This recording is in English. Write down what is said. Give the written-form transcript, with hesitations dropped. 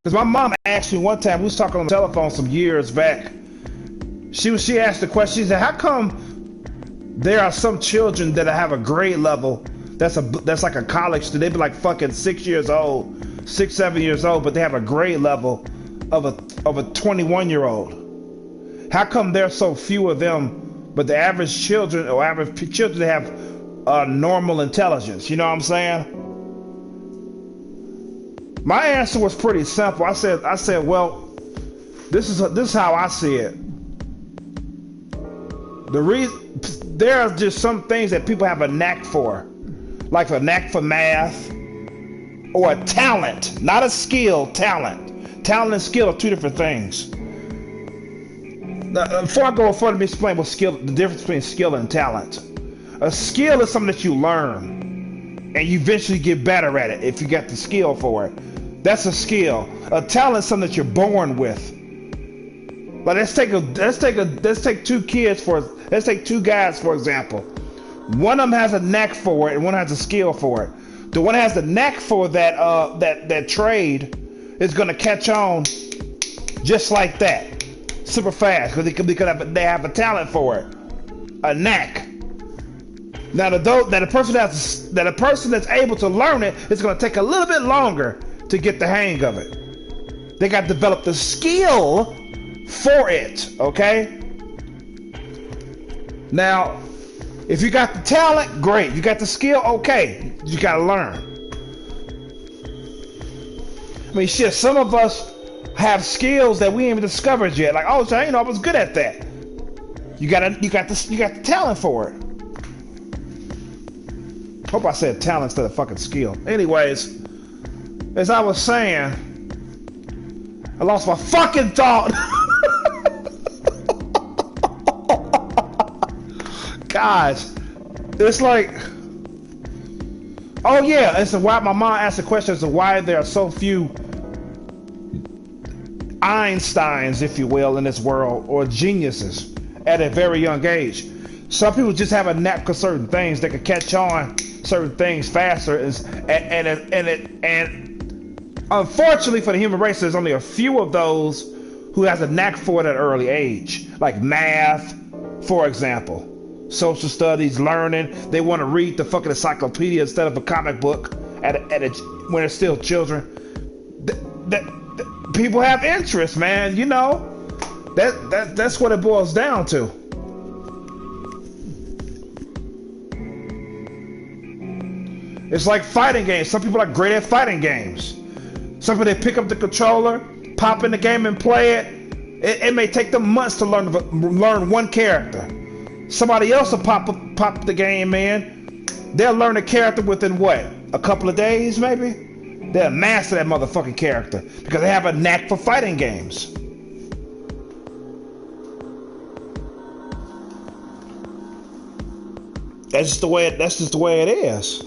Because my mom asked me one time, we was talking on the telephone some years back. She asked the question, she said, how come there are some children that have a grade level that's like a college student? They be like fucking 6 years old, 6, 7 years old, but they have a grade level of a 21-year-old. How come there's so few of them, but the average children or average children have normal intelligence? You know what I'm saying? My answer was pretty simple. I said, well, this is how I see it. There are just some things that people have a knack for, like a knack for math or a talent, not a skill. Talent and skill are two different things. Now, before I go further, let me explain what the difference between skill and talent. A skill is something that you learn, and you eventually get better at it if you got the skill for it. That's a skill. A talent is something that you're born with. Like let's take two guys for example. One of them has a knack for it, and one has a skill for it. The one that has the knack for that trade is gonna catch on just like that, super fast, because they have a talent for it, a knack. Now that a person that's able to learn it, it's gonna take a little bit longer to get the hang of it. They got to develop the skill for it, okay? Now, if you got the talent, great. You got the skill, okay. You got to learn. I mean, shit, some of us have skills that we ain't even discovered yet. Like, oh, so I was good at that. You got the talent for it. Hope I said talent instead of fucking skill. Anyways, as I was saying, I lost my fucking thought. Gosh, it's like, oh yeah, it's why my mom asked the question as to why there are so few Einsteins, if you will, in this world, or geniuses at a very young age. Some people just have a knack for certain things. They can catch on certain things faster, and unfortunately for the human race, there's only a few of those who has a knack for it at an early age, like math, for example. Social studies, learning. They want to read the fucking encyclopedia instead of a comic book when they're still children. People have interest, man. You know, that's what it boils down to. It's like fighting games. Some people are great at fighting games. Some people, they pick up the controller, pop in the game and play it. It may take them months to learn one character. Somebody else will pop the game in. They'll learn a character within what? A couple of days, maybe? They'll master that motherfucking character because they have a knack for fighting games. That's just the way it is.